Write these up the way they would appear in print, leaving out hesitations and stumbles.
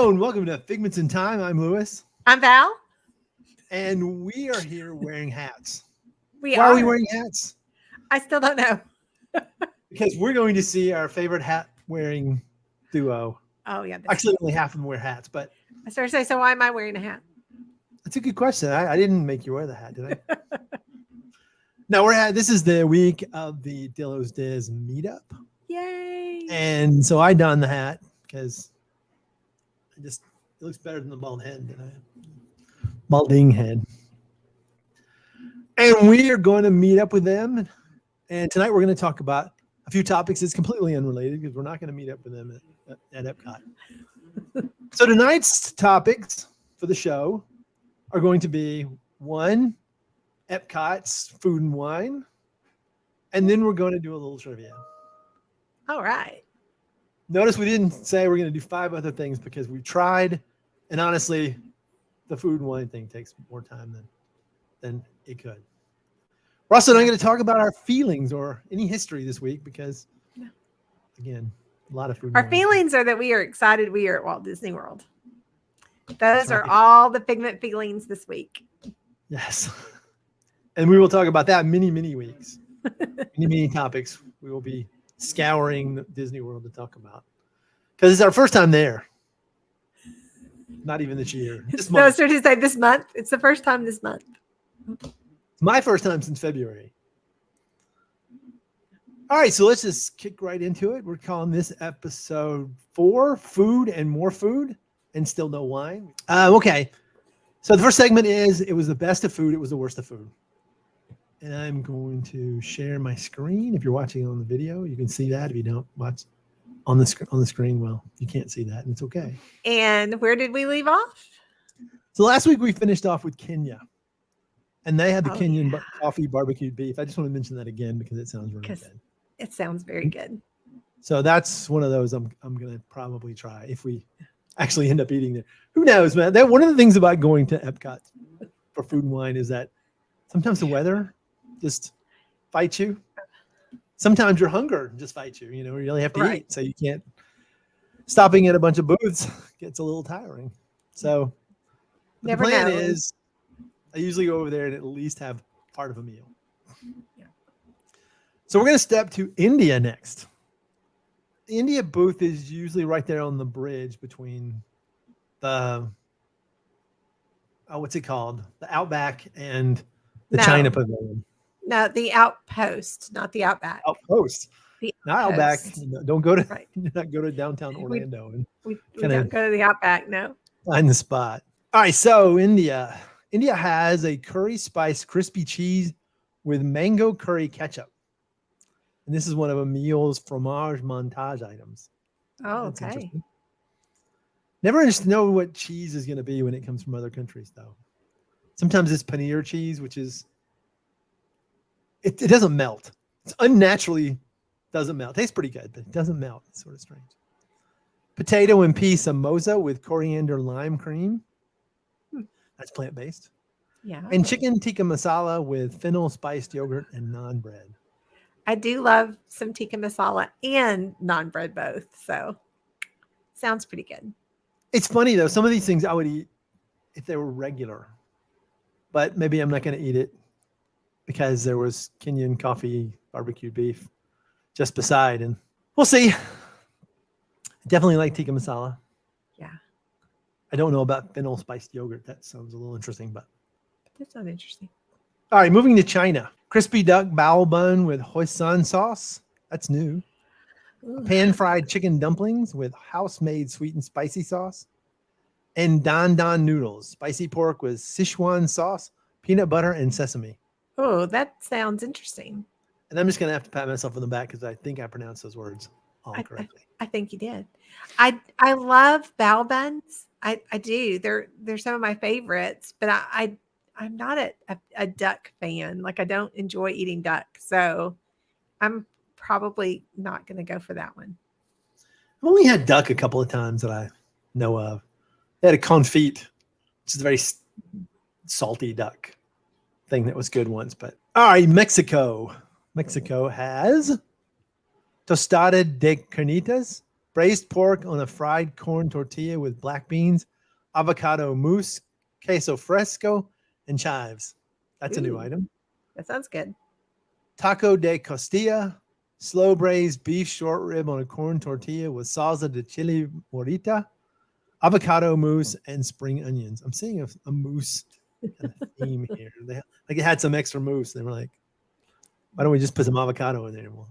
Hello and welcome to Figments in Time. I'm Lewis. I'm Val. And we are here wearing hats. Why are we wearing hats? I still don't know. Because we're going to see our favorite hat wearing duo. Oh, yeah. Actually, only half of them wear hats, but. I started to say, so why am I wearing a hat? That's a good question. I didn't make you wear the hat, did I? No, this is the week of the Dillo's Diz meetup. Yay. And so I donned the hat because it looks better than the bald head that I have. Balding head. And we are going to meet up with them. And tonight we're going to talk about a few topics that's completely unrelated because we're not going to meet up with them at Epcot. So tonight's topics for the show are going to be one, Epcot's food and wine. And then we're going to do a little trivia. All right. Notice we didn't say we're going to do 5 other things because we tried. And honestly, the food and wine thing takes more time than it could. We're also not going to talk about our feelings or any history this week because, again, a lot of food. Our feelings are that we are excited we are at Walt Disney World. Those are all the Figment feelings this week. Yes. And we will talk about that many weeks. many topics we will be scouring Disney World to talk about. Because it's our first time there. Not even this year. This month. No, so to say this month. It's the first time this month. It's my first time since February. All right, so let's just kick right into it. We're calling this episode 4, Food and More Food, and Still No Wine. Okay, so the first segment is, it was the best of food, it was the worst of food. And I'm going to share my screen. If you're watching on the video, you can see that. If you don't watch on the screen, well, you can't see that, and it's okay. And where did we leave off? So last week we finished off with Kenya. And they had the Kenyan coffee barbecued beef. I just want to mention that again because it sounds really good. It sounds very good. So that's one of those I'm going to probably try if we actually end up eating there. Who knows, man? One of the things about going to Epcot for food and wine is that sometimes the weather just fights you. Sometimes your hunger just fights you. You really have to eat. So you can't. Stopping at a bunch of booths gets a little tiring. So the plan is I usually go over there and at least have part of a meal. Yeah. So we're going to step to India next. The India booth is usually right there on the bridge between the, what's it called? The Outback and the China Pavilion. No, the Outpost, not the Outback. Outpost. Not Outback. Don't go to not go to downtown Orlando. We don't go to the Outback, no. Find the spot. All right, so India has a curry spice crispy cheese with mango curry ketchup. And this is one of Emil's fromage montage items. Oh, okay. Never just know what cheese is going to be when it comes from other countries, though. Sometimes it's paneer cheese, which is, it doesn't melt. It's unnaturally doesn't melt. Tastes pretty good, but it doesn't melt. It's sort of strange. Potato and pea samosa with coriander lime cream. That's plant-based. Yeah. And chicken tikka masala with fennel spiced yogurt and naan bread. I do love some tikka masala and naan bread both. So sounds pretty good. It's funny though. Some of these things I would eat if they were regular, but maybe I'm not going to eat it because there was Kenyan coffee barbecued beef just beside, and we'll see. Definitely like tikka masala. Yeah. I don't know about fennel spiced yogurt. That sounds a little interesting, but that sounds interesting. All right, moving to China. Crispy duck bao bun with hoisin sauce. That's new. Pan-fried chicken dumplings with house-made sweet and spicy sauce. And dan dan noodles. Spicy pork with Sichuan sauce, peanut butter, and sesame. Oh, that sounds interesting. And I'm just going to have to pat myself on the back because I think I pronounced those words all correctly. I think you did. I love bao buns. I do. They're some of my favorites, but I'm not a duck fan. Like I don't enjoy eating duck. So I'm probably not going to go for that one. I've only had duck a couple of times that I know of. They had a confit, which is a very salty duck thing that was good once. But all right, Mexico. Mexico has tostada de carnitas braised pork on a fried corn tortilla with black beans, avocado mousse, queso fresco, and chives. That's a new Ooh, item. that sounds good. Taco de costilla, slow braised beef short rib on a corn tortilla with salsa de chili morita, avocado mousse, and spring onions. I'm seeing a mousse kind of theme here. They had some extra mousse. They were like, why don't we just put some avocado in there anymore?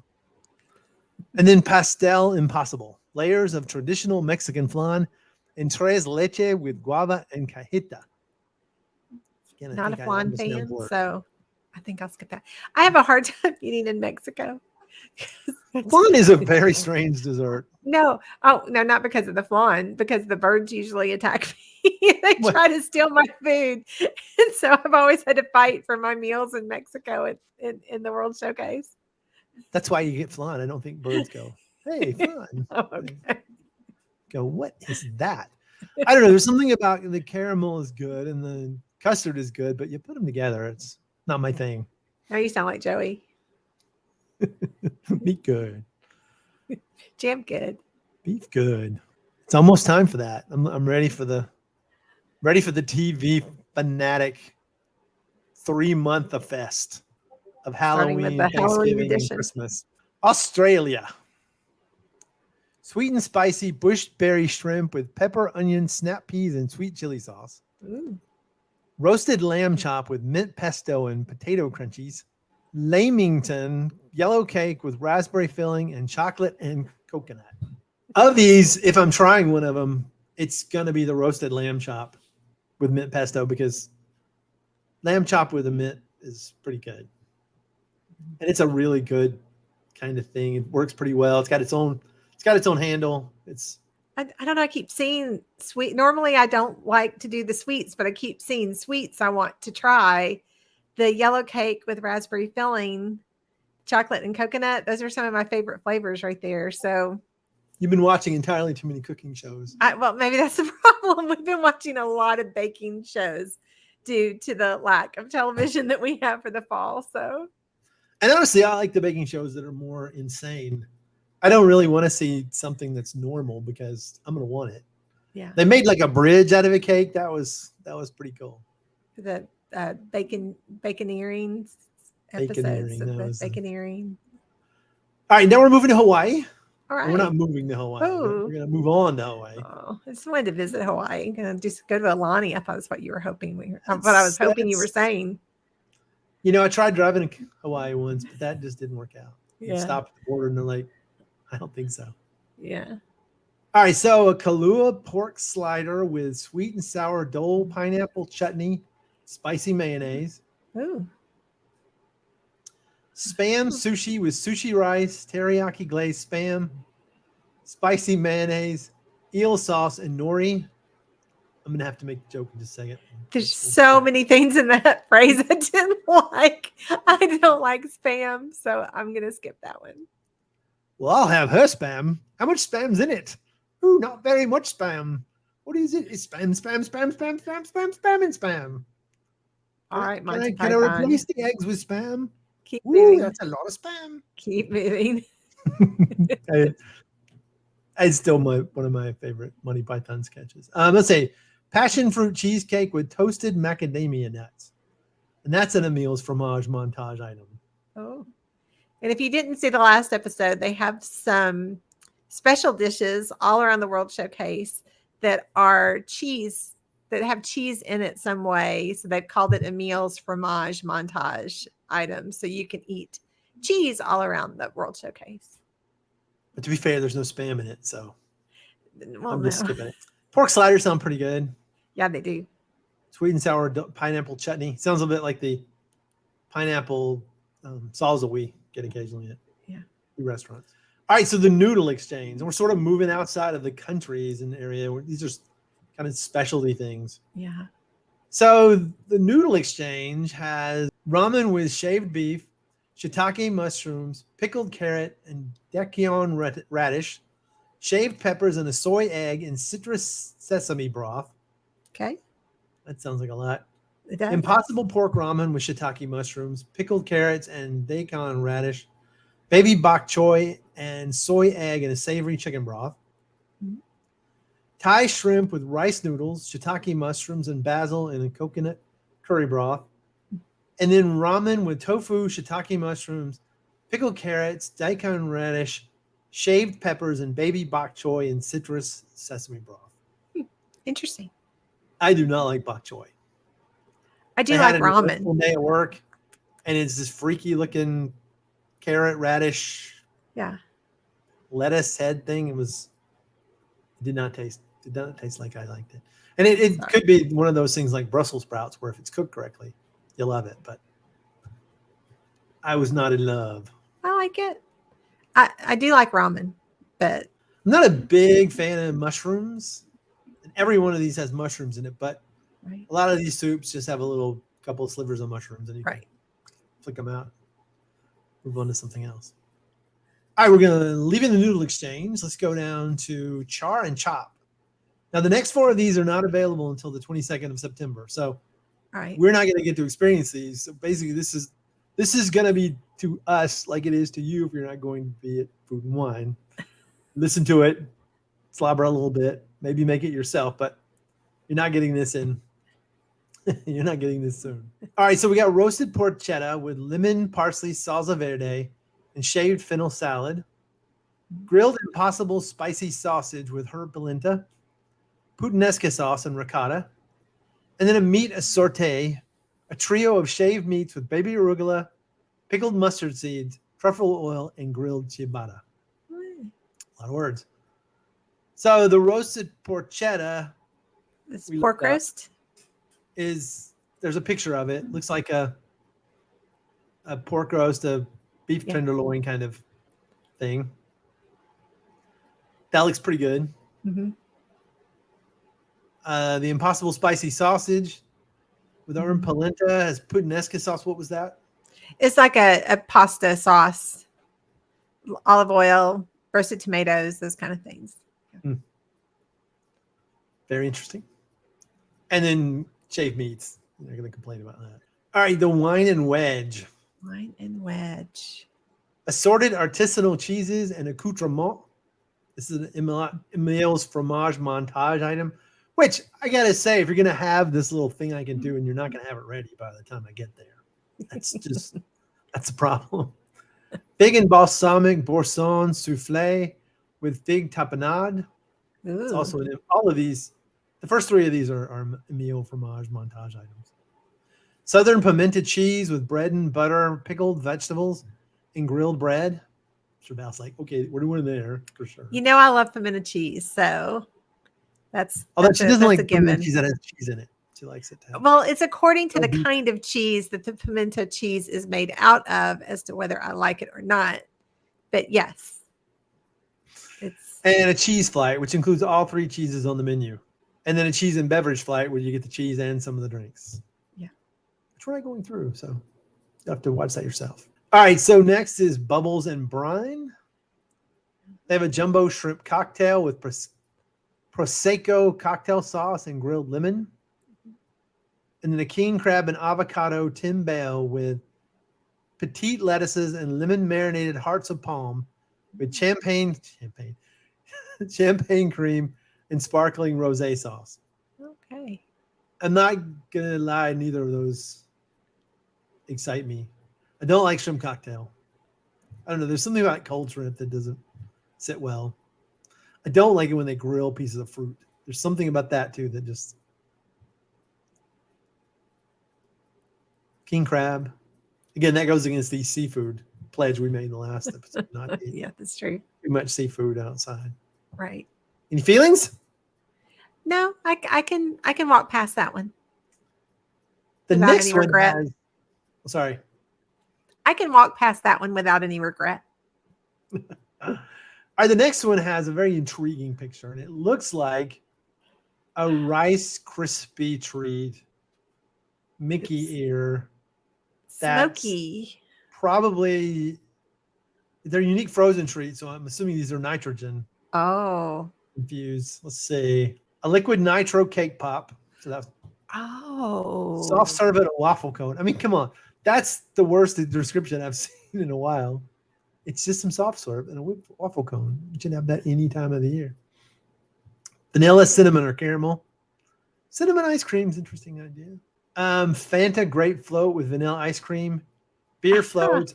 And then pastel impossible, layers of traditional Mexican flan and tres leche with guava and cajeta. Again, Not a I flan understand fan, pork. so I think I'll skip that. I have a hard time eating in Mexico. Flan is a very strange dessert. No, oh no, not because of the flan, because the birds usually attack me. They What? try to steal my food, and so I've always had to fight for my meals in Mexico in the World Showcase. That's why you get flan. I don't think birds go, hey, flan. Oh, They okay. go, what is that? I don't know. There's something about the caramel is good and the custard is good, but you put them together, it's not my thing. Now you sound like Joey. Meat good. Jam good. Beef good. It's almost time for that. I'm ready for the TV fanatic 3-month fest of Starting with Halloween, the Halloween Thanksgiving, and edition. Christmas. Australia. Sweet and spicy bushberry shrimp with pepper, onion, snap peas, and sweet chili sauce. Ooh. Roasted lamb chop with mint pesto and potato crunchies. Lamington yellow cake with raspberry filling and chocolate and coconut. Of these, if I'm trying one of them, it's going to be the roasted lamb chop with mint pesto because lamb chop with a mint is pretty good. And it's a really good kind of thing. It works pretty well. It's got its own handle. I don't know. I keep seeing sweet. Normally, I don't like to do the sweets, but I keep seeing sweets I want to try. The yellow cake with raspberry filling, chocolate and coconut. Those are some of my favorite flavors right there. So, You've been watching entirely too many cooking shows. well, maybe that's the problem. We've been watching a lot of baking shows due to the lack of television that we have for the fall. So, And honestly, I like the baking shows that are more insane. I don't really want to see something that's normal because I'm going to want it. yeah, They made like a bridge out of a cake. That was pretty cool. the baconeering episodes Baconeering, of that the was the- baconeering. All right, now we're moving to Hawaii. All right. We're not moving to Hawaii. Ooh. We're going to move on to Hawaii. Oh, I just wanted to visit Hawaii. Gonna just go to Alani. I thought that's what you were hoping what I was hoping you were saying. You know, I tried driving to Hawaii once, but that just didn't work out. You Yeah. stopped at the border and they're like, I don't think so. Yeah. All right, so a Kahlua pork slider with sweet and sour dole pineapple chutney, spicy mayonnaise. Ooh. Spam sushi with sushi rice, teriyaki glazed spam, spicy mayonnaise, eel sauce, and nori. I'm going to have to make a joke in just a second. There's so many things in that phrase I didn't like. I don't like spam, so I'm gonna skip that one. Well, I'll have her spam. How much spam's in it? Ooh, not very much spam. What is it? It's spam, spam, spam, spam, spam, spam, spam, and spam. All right, Can I Monty can I Python. replace the eggs with spam? Keep Ooh, moving. that's a lot of spam. Keep moving. It's still one of my favorite Monty Python sketches. Let's say passion fruit cheesecake with toasted macadamia nuts. And that's an Emil's fromage montage item. Oh. And if you didn't see the last episode, they have some special dishes all around the World Showcase that are cheese, that have cheese in it some way. So they've called it Emil's fromage montage items. So you can eat cheese all around the World Showcase. But to be fair, there's no spam in it, so Well, I'm no. just skipping it. Pork sliders sound pretty good. Yeah, they do. Sweet and sour pineapple chutney. Sounds a bit like the pineapple salsa we get occasionally at restaurants. All right, so the noodle exchange. And we're sort of moving outside of the countries and area where these are kind of specialty things. Yeah. So the noodle exchange has ramen with shaved beef, shiitake mushrooms, pickled carrot, and daikon radish, shaved peppers, and a soy egg in citrus sesame broth. Okay. That sounds like a lot. It does. Impossible pork ramen with shiitake mushrooms, pickled carrots, and daikon radish, baby bok choy, and soy egg in a savory chicken broth. Thai shrimp with rice noodles, shiitake mushrooms, and basil in a coconut curry broth. And then ramen with tofu, shiitake mushrooms, pickled carrots, daikon radish, shaved peppers, and baby bok choy and citrus sesame broth. Interesting. I do not like bok choy. I do I like had it ramen. one day at work, and it's this freaky looking carrot radish Yeah. lettuce head thing. It did not taste like I liked it. And it could be one of those things like Brussels sprouts, where if it's cooked correctly, you'll love it. But I was not in love. I like it. I do like ramen, but I'm not a big fan of mushrooms. And every one of these has mushrooms in it, but right. a lot of these soups just have a couple of slivers of mushrooms, and you can flick them out, move on to something else. All right, we're going to leave in the noodle exchange. Let's go down to char and chop. Now, the next 4 of these are not available until the 22nd of September. So we're not going to get to experience these. So basically, this is going to be to us like it is to you if you're not going to be at Food and Wine. Listen to it, slobber a little bit, maybe make it yourself, but you're not getting this in. You're not getting this soon. All right, so we got roasted porchetta with lemon, parsley, salsa verde, and shaved fennel salad. Grilled impossible spicy sausage with herb polenta, puttanesca sauce and ricotta, and then a meat assorti, a trio of shaved meats with baby arugula, pickled mustard seeds, truffle oil, and grilled ciabatta. A lot of words. So the roasted porchetta, this pork roast, there's a picture of it. Looks like a pork roast, a beef tenderloin kind of thing. That looks pretty good. Mm-hmm. The impossible spicy sausage with herb polenta has puttanesca sauce. What was that? It's like a pasta sauce, olive oil, roasted tomatoes, those kind of things. Very interesting. And then shaved meats. They're going to complain about that. All right, the wine and wedge. Wine and wedge. Assorted artisanal cheeses and accoutrements. This is an Emil's fromage montage item, which I got to say, if you're going to have this little thing I can do and you're not going to have it ready by the time I get there, that's a problem. Fig and balsamic boursin souffle with fig tapenade. It's also all of these. The first 3 of these are Emile fromage montage items. Southern pimento cheese with bread and butter, pickled vegetables, and grilled bread. I'm sure Val's like, okay, we're doing there for sure. You know, I love pimento cheese, so that's she doesn't like a given. Cheese that has cheese in it. She likes it to have. Well, it's according to the kind of cheese that the pimento cheese is made out of as to whether I like it or not. But yes, and a cheese flight, which includes all 3 cheeses on the menu. And then a cheese and beverage flight where you get the cheese and some of the drinks. Yeah. Which we're not going through, so you have to watch that yourself. All right, so next is Bubbles and Brine. They have a jumbo shrimp cocktail with Prosecco cocktail sauce and grilled lemon. And then a king crab and avocado timbale with petite lettuces and lemon marinated hearts of palm with champagne cream and sparkling rosé sauce. Okay. I'm not gonna lie, neither of those excite me. I don't like shrimp cocktail. I don't know. There's something about cold shrimp that doesn't sit well. I don't like it when they grill pieces of fruit. There's something about that too that just. King crab. Again, that goes against the seafood pledge we made in the last episode. Not eat yeah, that's true. too much seafood outside. Right. Any feelings? No, I can walk past that one. The without next any one regret. Sorry. I can walk past that one without any regret. All right, the next one has a very intriguing picture, and it looks like a Rice Krispie treat Mickey ear. Smoky. Probably they're unique frozen treats, so I'm assuming these are nitrogen infused. Let's see. A liquid nitro cake pop. So that's soft serve at a waffle cone. I mean, come on. That's the worst description I've seen in a while. It's just some soft serve and a waffle cone. You should have that any time of the year. Vanilla, cinnamon, or caramel. Cinnamon ice cream's interesting idea. Fanta grape float with vanilla ice cream, beer float,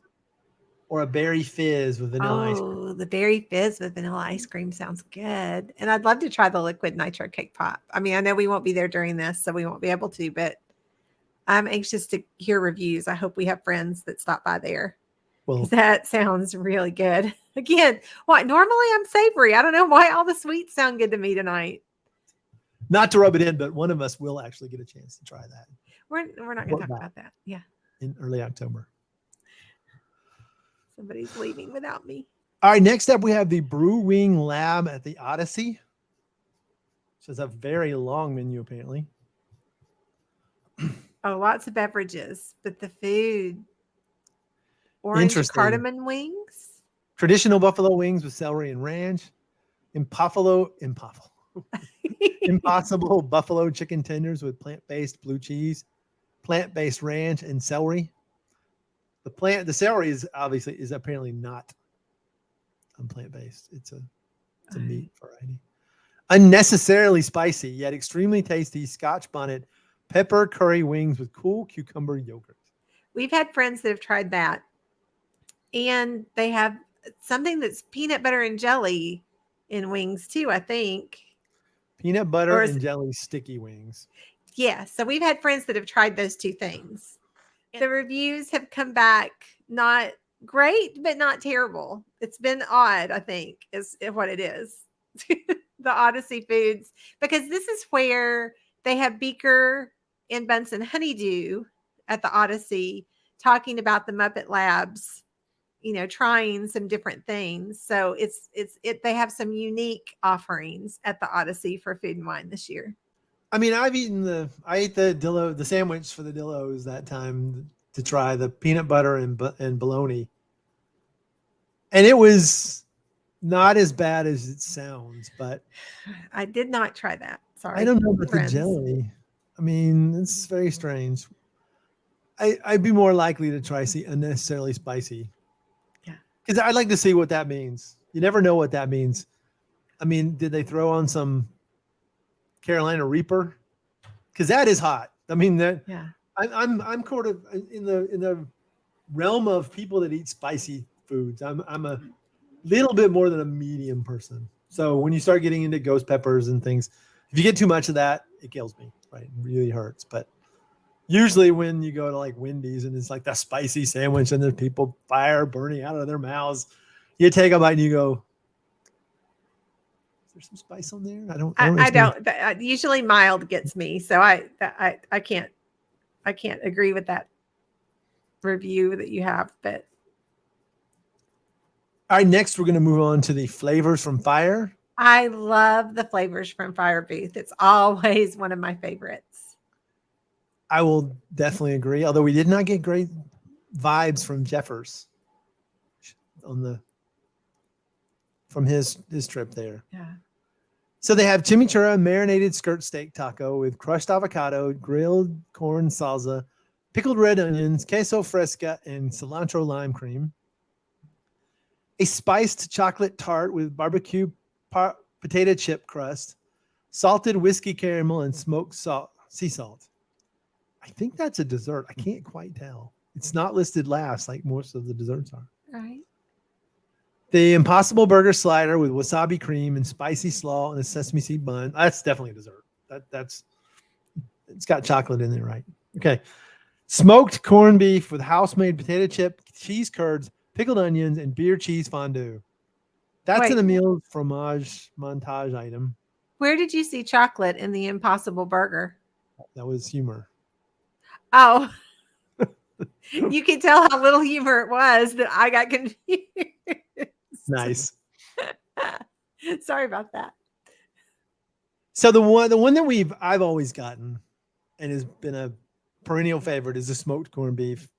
or a berry fizz with vanilla ice cream. Oh, the berry fizz with vanilla ice cream sounds good. And I'd love to try the liquid nitro cake pop. I mean, I know we won't be there during this, so we won't be able to, but I'm anxious to hear reviews. I hope we have friends that stop by there. Well, That sounds really good. Again, normally I'm savory. I don't know why all the sweets sound good to me tonight. not to rub it in, but one of us will actually get a chance to try that. We're not going to talk about that. Yeah. In early October. Somebody's leaving without me. All right, next up we have the Brew Wing Lab at the Odyssey. Which is a very long menu, apparently. Oh, lots of beverages, but the food. Orange cardamom wings. Traditional buffalo wings with celery and ranch. Impossible buffalo chicken tenders with plant-based blue cheese, plant-based ranch, and celery. The celery is apparently not plant-based. It's a meat variety. Unnecessarily spicy, yet extremely tasty Scotch bonnet pepper curry wings with cool cucumber yogurt. We've had friends that have tried that. And they have something that's peanut butter and jelly in wings too, I think. Peanut butter and jelly sticky wings. Yeah. So we've had friends that have tried those two things. The reviews have come back not great, but not terrible. It's been odd, I think, is what it is. The Odyssey Foods, because this is where they have Beaker and Bunsen Honeydew at the Odyssey talking about the Muppet Labs, trying some different things. So they have some unique offerings at the Odyssey for Food and Wine this year. I mean, I ate the sandwich for the Dillos that time to try the peanut butter and bologna. And it was not as bad as it sounds, but I did not try that. Sorry. I don't know about the jelly. I mean, it's very strange. I'd be more likely to try unnecessarily spicy. Yeah. Because I'd like to see what that means. You never know what that means. I mean, did they throw on some Carolina Reaper? Because that is hot. I mean, I'm kind of in the realm of people that eat spicy foods. I'm a little bit more than a medium person. So when you start getting into ghost peppers and things, if you get too much of that, it kills me. Right, it really hurts. But usually when you go to like Wendy's and it's like that spicy sandwich and there's people fire burning out of their mouths, you take a bite and you go, is there some spice on there? I don't. Usually mild gets me, so I can't agree with that review that you have. But all right, next we're going to move on to the flavors from Fire. I love the flavors from Fire booth. It's always one of my favorites. I will definitely agree. Although we did not get great vibes from Jeffers from his trip there. Yeah. So they have chimichurri marinated skirt steak taco with crushed avocado, grilled corn salsa, pickled red onions, queso fresca, and cilantro lime cream. A spiced chocolate tart with barbecue potato chip crust, salted whiskey caramel, and smoked sea salt. I think that's a dessert. I can't quite tell. It's not listed last like most of the desserts are. Right. The Impossible Burger slider with wasabi cream and spicy slaw and a sesame seed bun. That's definitely a dessert. It's got chocolate in there, right? Okay. Smoked corned beef with house-made potato chip, cheese curds, pickled onions, and beer cheese fondue. That's an Emile fromage montage item. Where did you see chocolate in the Impossible Burger? That was humor. Oh, you can tell how little humor it was that I got confused. Nice. Sorry about that. So the one that I've always gotten and has been a perennial favorite is the smoked corned beef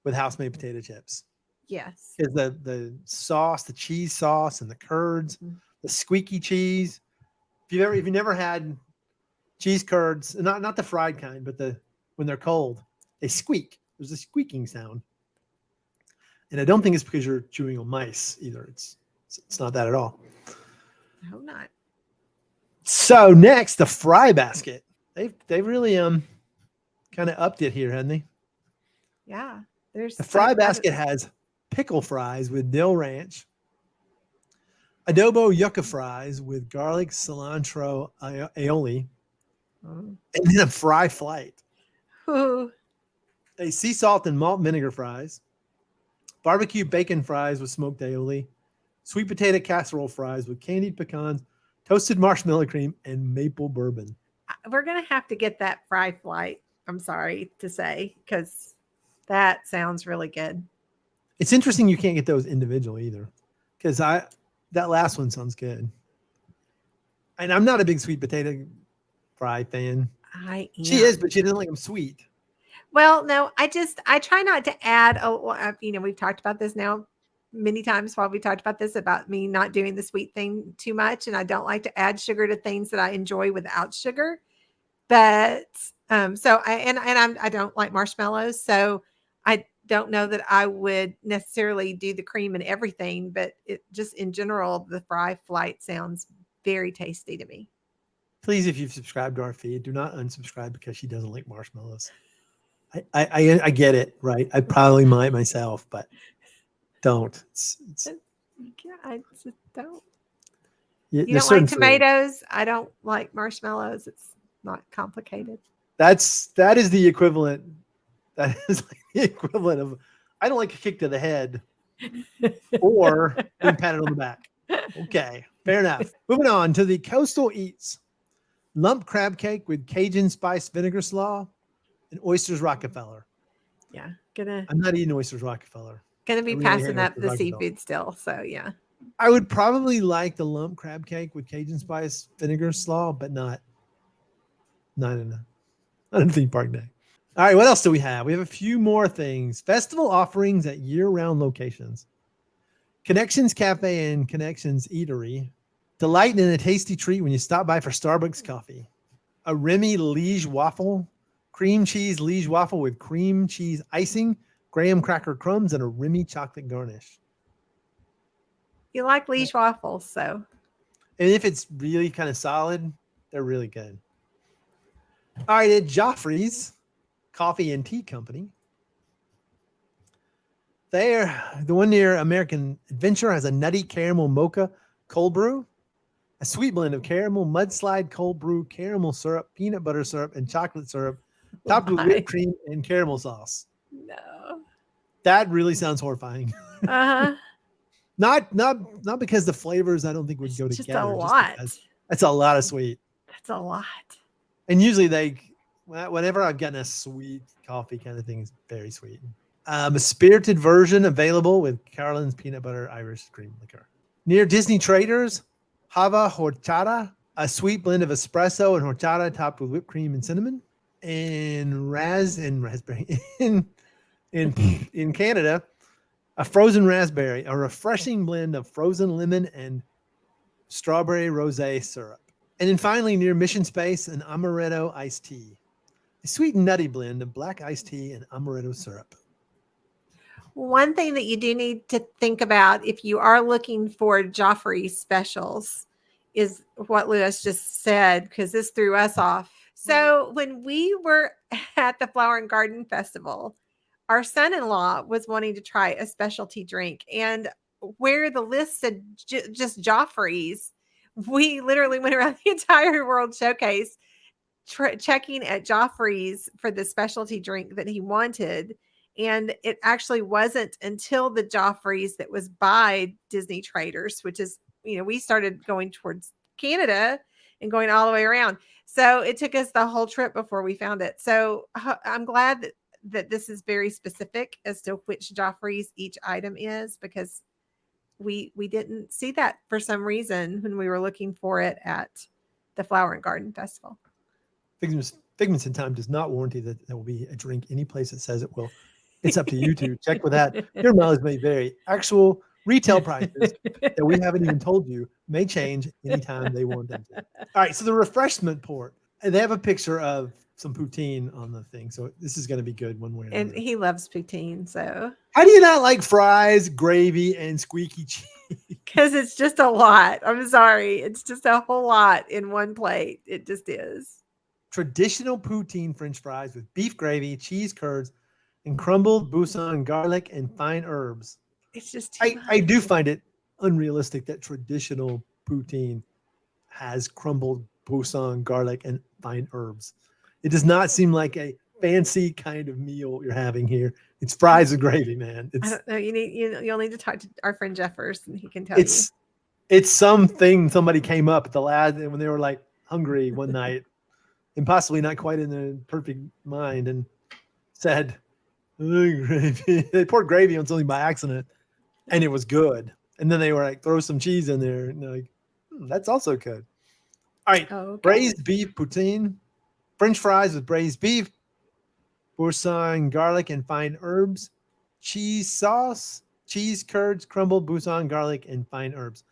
with house-made potato chips. Yes. Is the sauce, the cheese sauce, and the curds, the squeaky cheese. If you never had cheese curds, not the fried kind, but when they're cold, they squeak. There's a squeaking sound. And I don't think it's because you're chewing on mice either. It's not that at all. I hope not. So next, the fry basket. They really kind of upped it here, hadn't they? Yeah. There's The fry basket has pickle fries with dill ranch, adobo yucca fries with garlic, cilantro, aioli, and then a fry flight. Ooh. A sea salt and malt vinegar fries, barbecue bacon fries with smoked aioli, sweet potato casserole fries with candied pecans, toasted marshmallow cream, and maple bourbon. We're going to have to get that fry flight. I'm sorry to say, because that sounds really good. It's interesting you can't get those individually either, because that last one sounds good. And I'm not a big sweet potato fry fan. I am. She is, but she doesn't like them sweet. Well, no, I try not to add. We've talked about this now many times while we talked about this about me not doing the sweet thing too much, and I don't like to add sugar to things that I enjoy without sugar. But I don't like marshmallows, so I don't know that I would necessarily do the cream and everything, but it just in general, the fry flight sounds very tasty to me. Please, if you've subscribed to our feed, do not unsubscribe because she doesn't like marshmallows. I get it, right? I probably might myself, but don't. I just don't. You don't like tomatoes. I don't like marshmallows. It's not complicated. That is the equivalent. That is like the equivalent of I don't like a kick to the head or being patted on the back. Okay, fair enough. Moving on to the coastal eats. Lump crab cake with Cajun spice vinegar slaw and oysters Rockefeller. Yeah, I'm not eating oysters Rockefeller. Gonna be passing up the seafood still. So yeah. I would probably like the lump crab cake with Cajun spice vinegar slaw, but not in a theme park day. All right, what else do we have? We have a few more things. Festival offerings at year-round locations. Connections Cafe and Connections Eatery. Delight in a tasty treat when you stop by for Starbucks coffee. A Remy Liege waffle. Cream cheese Liege waffle with cream cheese icing, graham cracker crumbs, and a Remy chocolate garnish. You like Liege waffles, so. And if it's really kind of solid, they're really good. All right, at Joffrey's Coffee and Tea Company. The one near American Adventure has a nutty caramel mocha cold brew, a sweet blend of caramel mudslide cold brew, caramel syrup, peanut butter syrup, and chocolate syrup, topped with whipped cream and caramel sauce. No. That really sounds horrifying. Uh-huh. Not because the flavors I don't think would go together. Just a lot. That's a lot of sweet. That's a lot. And usually whenever I've gotten a sweet coffee kind of thing, it's very sweet. A spirited version available with Carolyn's peanut butter Irish cream liqueur. Near Disney Traders, Hava Horchata, a sweet blend of espresso and horchata topped with whipped cream and cinnamon. And raspberry in Canada, a frozen raspberry, a refreshing blend of frozen lemon and strawberry rosé syrup. And then finally, near Mission Space, an amaretto iced tea, a sweet and nutty blend of black iced tea and amaretto syrup. One thing that you do need to think about if you are looking for Joffrey specials is what Lewis just said, because this threw us off. So when we were at the Flower and Garden Festival, our son-in-law was wanting to try a specialty drink. And where the list said just Joffrey's, we literally went around the entire World Showcase checking at Joffrey's for the specialty drink that he wanted. And it actually wasn't until the Joffrey's that was by Disney Traders, which is, we started going towards Canada and going all the way around. So it took us the whole trip before we found it. So I'm glad that this is very specific as to which Joffrey's each item is, because we didn't see that for some reason when we were looking for it at the Flower and Garden Festival. Figments in Time does not warranty that there will be a drink any place that says it will. It's up to you to check with that. Your mileage may vary. Actual retail prices that we haven't even told you may change anytime they want them to. All right, so the refreshment port. They have a picture of some poutine on the thing, so this is going to be good one way or another. And he loves poutine, so. How do you not like fries, gravy, and squeaky cheese? because it's just a lot. I'm sorry. It's just a whole lot in one plate. It just is. Traditional poutine French fries with beef gravy, cheese curds, and crumbled Busan garlic and fine herbs. It's just too I do much. find it unrealistic that traditional poutine has crumbled Busan garlic and fine herbs. It does not seem like a fancy kind of meal you're having here. It's fries and gravy, man. I don't know. You'll need to talk to our friend Jeffers, and he can tell it's something somebody came up at the last when they were like hungry one night and possibly not quite in the perfect mind and said, gravy. They poured gravy on something by accident and it was good. And then they were like, throw some cheese in there. And they're like, that's also good. All right. you. Okay. Braised beef poutine, French fries with braised beef, Busan garlic and fine herbs, cheese sauce, cheese curds, crumbled Busan garlic and fine herbs.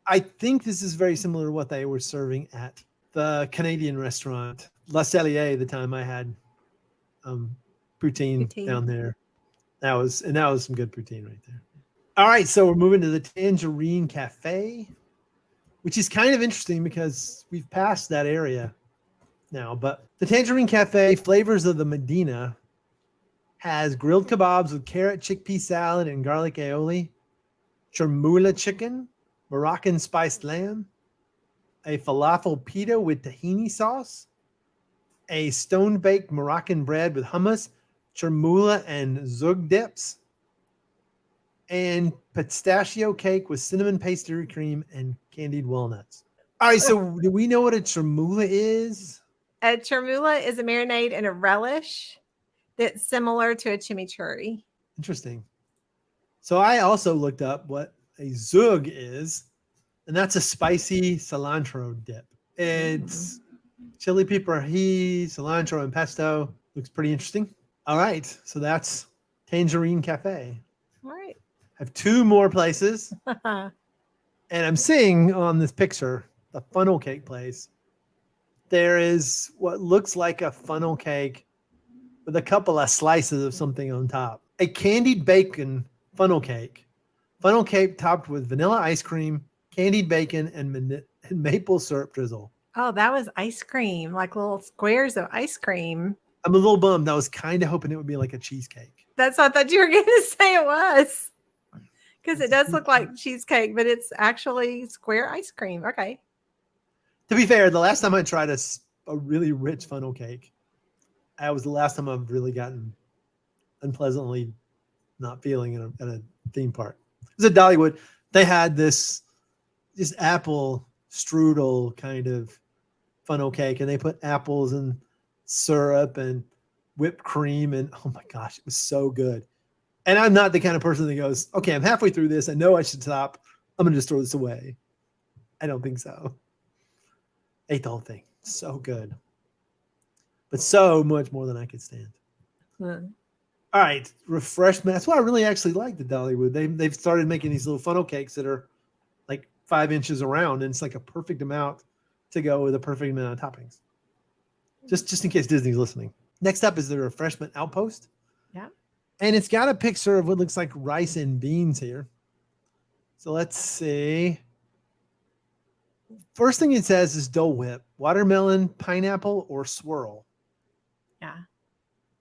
I think this is very similar to what they were serving at the Canadian restaurant, La Cellier, the time I had poutine down there. That was some good poutine right there. All right, so we're moving to the Tangerine Cafe, which is kind of interesting because we've passed that area now. But the Tangerine Cafe, Flavors of the Medina, has grilled kebabs with carrot, chickpea salad, and garlic aioli, chermoula chicken, Moroccan spiced lamb, a falafel pita with tahini sauce, a stone-baked Moroccan bread with hummus, chermoula, and zug dips, and pistachio cake with cinnamon pastry cream and candied walnuts. All right, so do we know what a chermoula is? A chermoula is a marinade and a relish that's similar to a chimichurri. Interesting. So I also looked up what a zug is, and that's a spicy cilantro dip. It's chili pepper ají, cilantro, and pesto. Looks pretty interesting. All right, so that's Tangerine Cafe. All right. I have two more places, and I'm seeing on this picture the funnel cake place. There is what looks like a funnel cake with a couple of slices of something on top. A candied bacon funnel cake topped with vanilla ice cream, candied bacon, and maple syrup drizzle. Oh, that was ice cream, like little squares of ice cream. I'm a little bummed. I was kind of hoping it would be like a cheesecake. That's what I thought you were going to say it was. Because it does look like cheesecake, but it's actually square ice cream. Okay. To be fair, the last time I tried a really rich funnel cake, that was the last time I've really gotten unpleasantly not feeling at a theme park. It was at Dollywood. They had this just apple strudel kind of funnel cake, and they put apples and syrup and whipped cream, and oh my gosh, it was so good. And I'm not the kind of person that goes, okay, I'm halfway through this. I know I should stop. I'm going to just throw this away. I don't think so. Ate the whole thing. So good. But so much more than I could stand. All right. Refreshment. That's why I really actually like the Dollywood. They've started making these little funnel cakes that are like 5 inches around, and it's like a perfect amount to go with a perfect amount of toppings. Just in case Disney's listening. Next up is the Refreshment Outpost. Yeah. And it's got a picture of what looks like rice and beans here. So let's see. First thing it says is Dole Whip, watermelon, pineapple, or swirl. Yeah.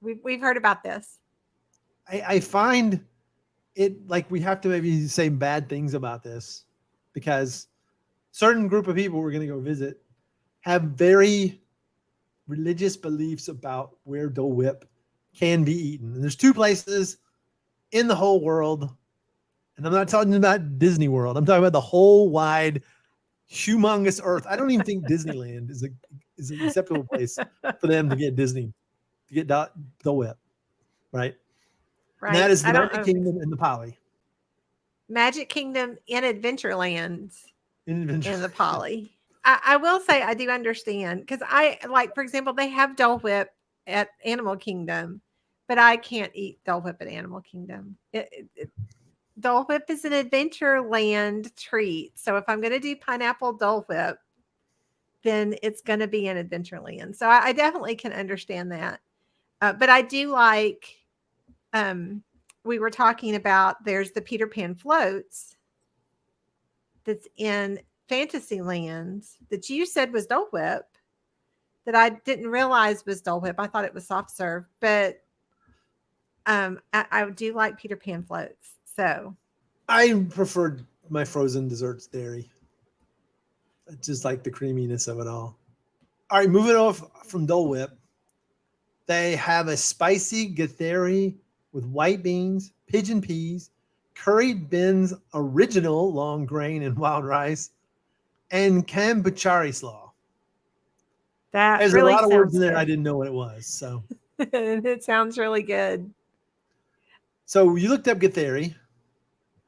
We've heard about this. I find it like we have to maybe say bad things about this because certain group of people we're going to go visit have very religious beliefs about where Dole Whip can be eaten. And there's two places in the whole world, and I'm not talking about Disney World. I'm talking about the whole wide, humongous earth. I don't even think Disneyland is an acceptable place for them to get Dole Whip, right? Right. And that is the Magic Kingdom and the Poly. Magic Kingdom in Adventureland In the Poly. I will say I do understand because for example, they have Dole Whip at Animal Kingdom, but I can't eat Dole Whip at Animal Kingdom. Dole Whip is an Adventureland treat. So if I'm going to do pineapple Dole Whip, then it's going to be in Adventureland. So I definitely can understand that. But I do like, we were talking about, there's the Peter Pan floats that's in Fantasyland that you said was Dole Whip that I didn't realize was Dole Whip. I thought it was soft serve, but I do like Peter Pan floats. So I prefer my frozen desserts dairy. I just like the creaminess of it all. All right, moving off from Dole Whip. They have a spicy gatheri with white beans, pigeon peas, curried beans, original long grain and wild rice, and kambuchari slaw. that There's really a lot of words in there good. I didn't know what it was. So It sounds really good. So you looked up gatheri.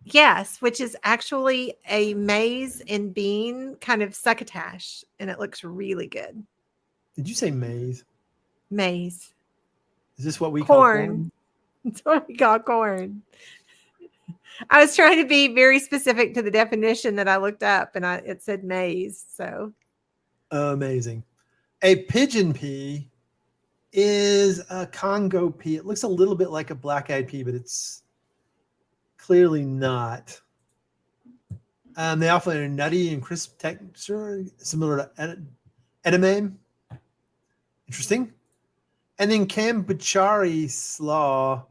Yes, which is actually a maize and bean kind of succotash, and it looks really good. Did you say maize? Maize. Is this what we call corn? That's what we call corn. I was trying to be very specific to the definition that I looked up, and it said maize. So amazing. A pigeon pea is a Congo pea. It looks a little bit like a black-eyed pea, but it's clearly not. They offer a nutty and crisp texture, similar to edamame. Interesting. And then kambuchari slaw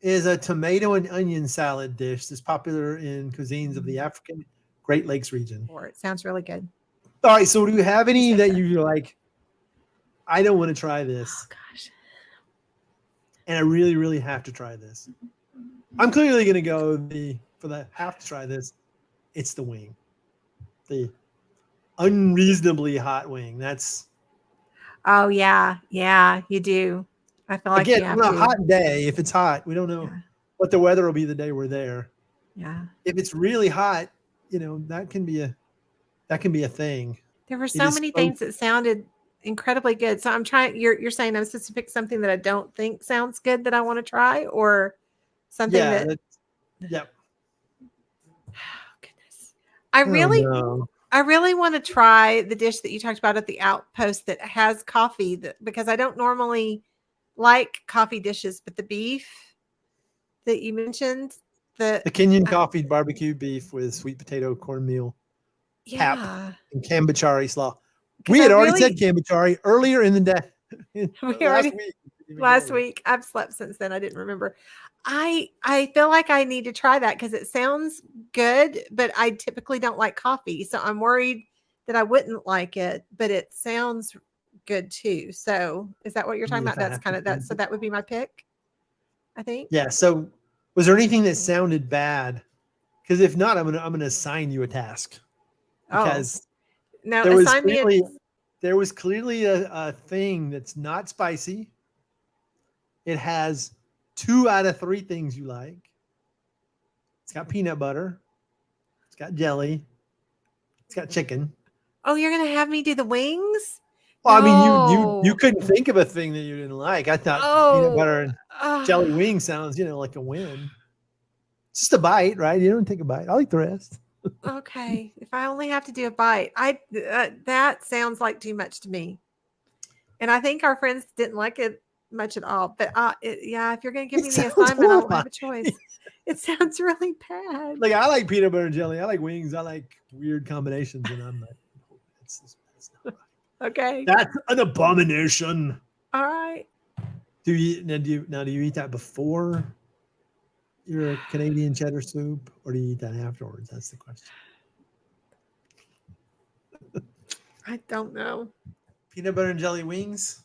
is a tomato and onion salad dish that's popular in cuisines of the African Great Lakes region. or it sounds really good. All right, so do you have any that you're like, I don't want to try this? Oh gosh. And I really, really have to try this. I'm clearly going to go for the have to try this. It's the wing, the unreasonably hot wing. That's Oh yeah, you do. I feel like again you have on a to. hot day. If it's hot, we don't know what the weather will be the day we're there. Yeah. If it's really hot, that can be a thing. There were so many things that sounded incredibly good. So I'm trying. You're saying I'm supposed to pick something that I don't think sounds good that I want to try, or something that. Yep. Oh goodness! I really want to try the dish that you talked about at the Outpost that has coffee. Because I don't normally like coffee dishes, but the beef that you mentioned, the Kenyan coffee barbecue beef with sweet potato cornmeal. Yeah. And kambuchari slaw. We had already said kambuchari earlier in the day. Last week. I've slept since then. I didn't remember. I feel like I need to try that because it sounds good, but I typically don't like coffee. So I'm worried that I wouldn't like it, but it sounds good too. So is that what you're talking about? That's kind of that. So that would be my pick, I think. Yeah. So was there anything that sounded bad? Because if not, I'm gonna assign you a task. Because no, there was clearly a thing that's not spicy. It has 2 out of 3 things you like. It's got peanut butter. It's got jelly. It's got chicken. Oh, you're gonna have me do the wings? Well, no. I mean, you couldn't think of a thing that you didn't like. I thought peanut butter and jelly wing sounds, like a win. It's just a bite, right? You don't take a bite. I'll eat the rest. Okay, if I only have to do a bite, that sounds like too much to me. And I think our friends didn't like it much at all. But if you're going to give me the assignment, I won't have a choice. It sounds really bad. Like I like peanut butter and jelly. I like wings. I like weird combinations, and I'm like, it's not right. Okay, that's an abomination. All right. Do you eat that before your Canadian cheddar soup, or do you eat that afterwards? That's the question. I don't know. Peanut butter and jelly wings,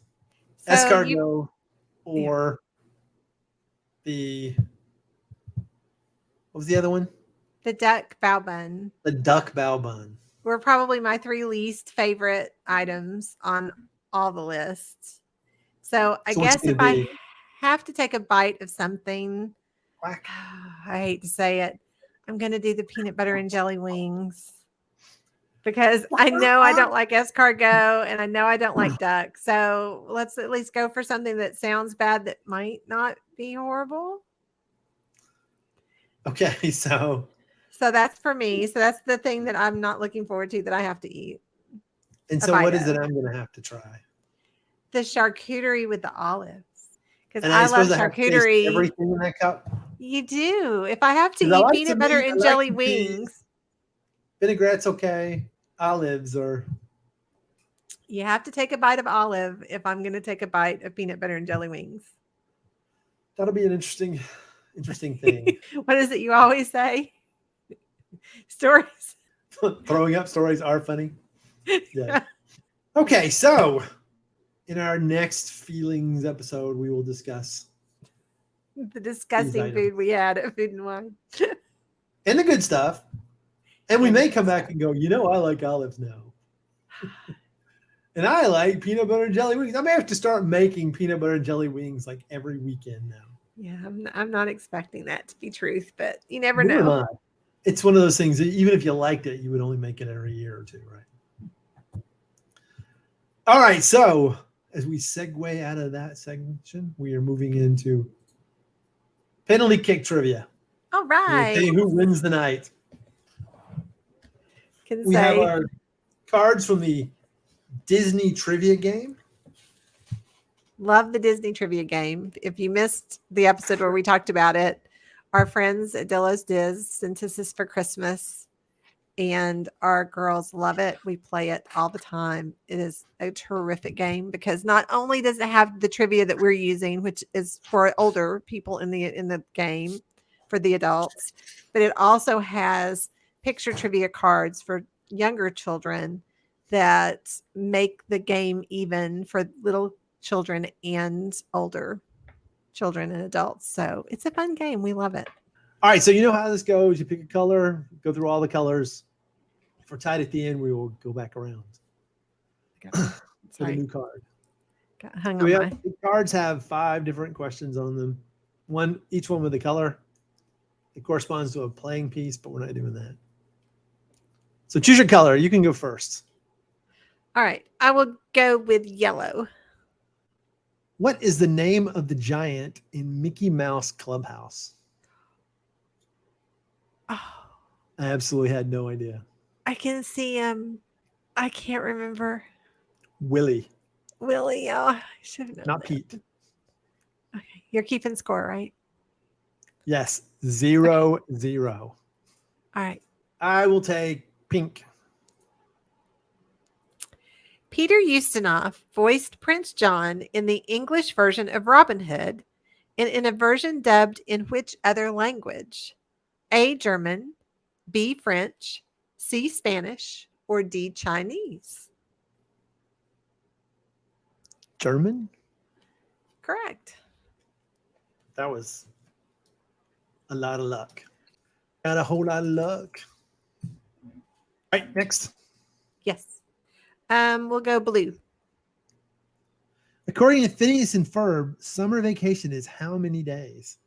so escargot, or what was the other one? The duck bao bun. The duck bao bun were probably my 3 least favorite items on all the lists. So I guess if I have to take a bite of something, I hate to say it, I'm going to do the peanut butter and jelly wings because I know I don't like escargot and I know I don't like duck. So let's at least go for something that sounds bad that might not be horrible. Okay, so that's for me. So that's the thing that I'm not looking forward to that I have to eat. And so what is it I'm going to have to try? The charcuterie with the olives. Because I love charcuterie. Everything in that cup? You do. If I have to eat peanut butter and jelly wings. Vinaigrette's okay. Olives are. You have to take a bite of olive if I'm going to take a bite of peanut butter and jelly wings. That'll be an interesting thing. What is it you always say? Stories. Throwing up stories are funny. Yeah. Okay, so in our next feelings episode, we will discuss The disgusting food we had at Food and Wine. and the good stuff. And we And may the come good back and go, I like olives now. And I like peanut butter and jelly wings. I may have to start making peanut butter and jelly wings like every weekend now. Yeah, I'm not expecting that to be truth, but you never Never know. mind. It's one of those things that even if you liked it, you would only make it every year or two, right? All right. So as we segue out of that section, we are moving into penalty kick trivia. All right. We'll tell you who wins the night. We have our cards from the Disney trivia game. Love the Disney trivia game. If you missed the episode where we talked about it, our friends at Delos Diz sent us this for Christmas, and our girls love it. We play it all the time. It is a terrific game because not only does it have the trivia that we're using, which is for older people in the game for the adults, but it also has picture trivia cards for younger children that make the game even for little children and older children and adults. So it's a fun game. We love it. All right. So you know how this goes. You pick a color, go through all the colors. If we're tied at the end, we will go back around. For the new card. Got hung on The cards have 5 different questions on them. Each one with a color. It corresponds to a playing piece, but we're not doing that. So choose your color. You can go first. All right. I will go with yellow. What is the name of the giant in Mickey Mouse Clubhouse? Oh, I absolutely had no idea. I can see him. I can't remember. Willie. Willie. Oh, I should have known. Not that. Pete. Okay. You're keeping score, right? Yes. 0-0. All right. I will take pink. Peter Ustinov voiced Prince John in the English version of Robin Hood and in a version dubbed in which other language? A, German, B, French, C, Spanish, or D, Chinese? German? Correct. That was a lot of luck. Got a whole lot of luck. All right, next. Yes. We'll go blue. According to Phineas and Ferb, summer vacation is how many days?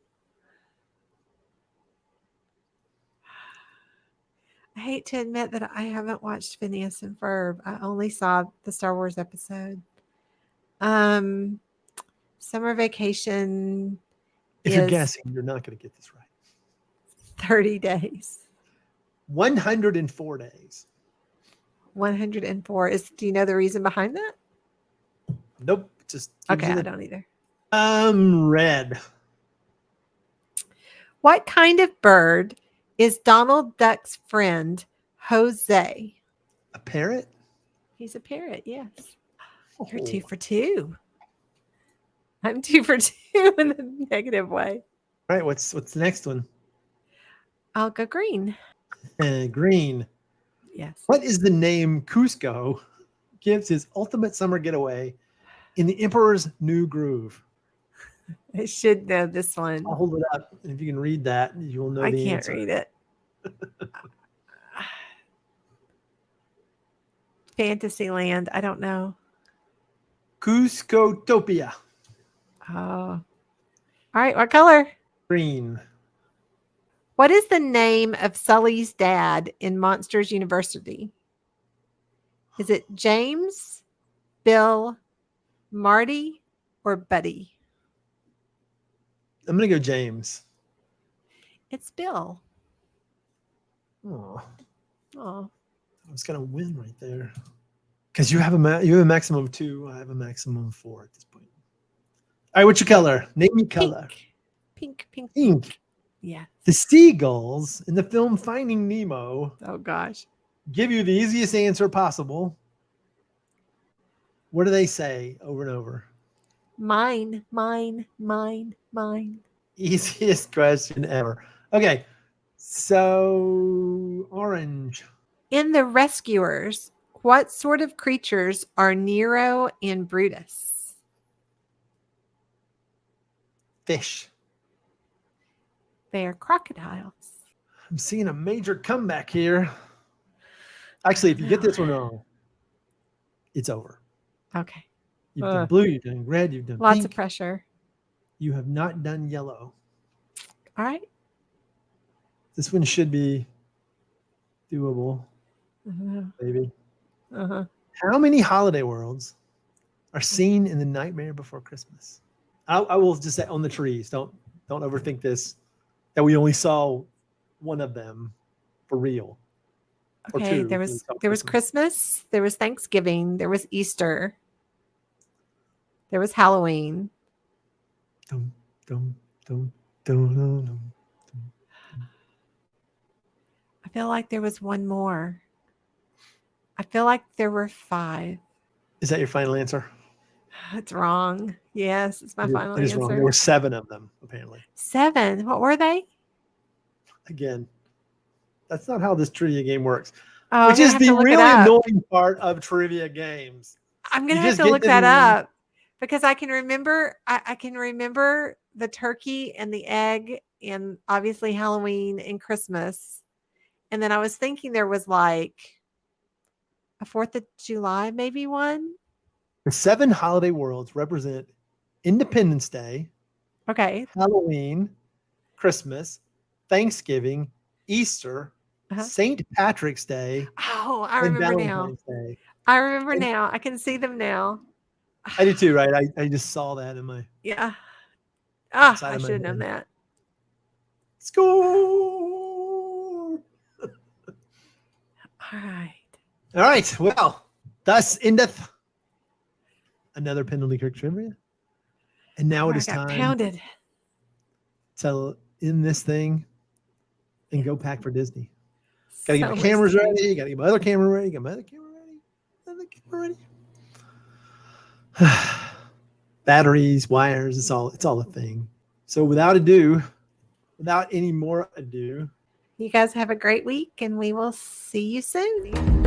I hate to admit that I haven't watched Phineas and Ferb. I only saw the Star Wars episode. Summer vacation. If you're guessing, you're not going to get this right. 30 days. 104 days. 104. Do you know the reason behind that? Nope. Just okay. I don't either. Red. What kind of bird is Donald Duck's friend Jose? A parrot? He's a parrot, yes. Oh. You're 2 for 2. I'm 2 for 2 in a negative way. All right, what's the next one? I'll go green. Green. Yes. What is the name Cusco gives his ultimate summer getaway in the Emperor's New Groove? I should know this one. I'll hold it up. If you can read that, you will know the answer. I can't read it. Fantasyland. I don't know. Cuscotopia. Oh. All right. What color? Green. What is the name of Sully's dad in Monsters University? Is it James, Bill, Marty, or Buddy? I'm going to go James. It's Bill. Oh. Oh. I was going to win right there. Because you have a maximum of 2. I have a maximum of 4 at this point. All right, what's your color? Name me color. Pink. Pink. Yeah. The seagulls in the film Finding Nemo. Oh, gosh. give you the easiest answer possible. What do they say over and over? Mine, mine, mine, mine. Easiest question ever. Okay. So, orange. In The Rescuers, what sort of creatures are Nero and Brutus? Fish. They are crocodiles. I'm seeing a major comeback here. Actually, if you get this one wrong, it's over. Okay. You've done blue, you've done red, you've done Lots pink. of pressure. You have not done yellow. All right. This one should be doable, Uh-huh. maybe. Uh-huh. How many holiday worlds are seen in The Nightmare Before Christmas? I will just say on the trees. Don't overthink this. That we only saw one of them for real. Or Okay, two. there was Christmas, there was Thanksgiving, there was Easter, there was Halloween. Dum, dum, dum, dum, dum, dum. I feel like there was one more. I feel like there were 5. Is that your final answer? That's wrong. Yes, it's my final It is wrong. There answer. were 7 of them, apparently. 7. What were they? Again, that's not how this trivia game works. Oh, Which I'm gonna is have the to look it really up. annoying part of trivia games. I'm gonna You have just to get look to that the- up because I can remember. I can remember the turkey and the egg, and obviously Halloween and Christmas. And then I was thinking there was like a 4th of July, maybe one. The 7 holiday worlds represent Independence Day, Okay. Halloween, Christmas, Thanksgiving, Easter, Uh-huh. St. Patrick's Day, Oh, I and remember now. Valentine's Day. I remember And- now. I can see them now. I do too, right? I just saw that in my Yeah. Ah, outside I of my should have known head. that. Score! All right. All right. Well, thus endeth another penalty kick trivia. And now it I is got time pounded. to end this thing and go pack for Disney. Gotta get So my much cameras to do. ready. Gotta get my other camera ready. Get my other camera ready. Other camera ready. Batteries, wires. It's all a thing. So without any more ado, You guys have a great week, and we will see you soon.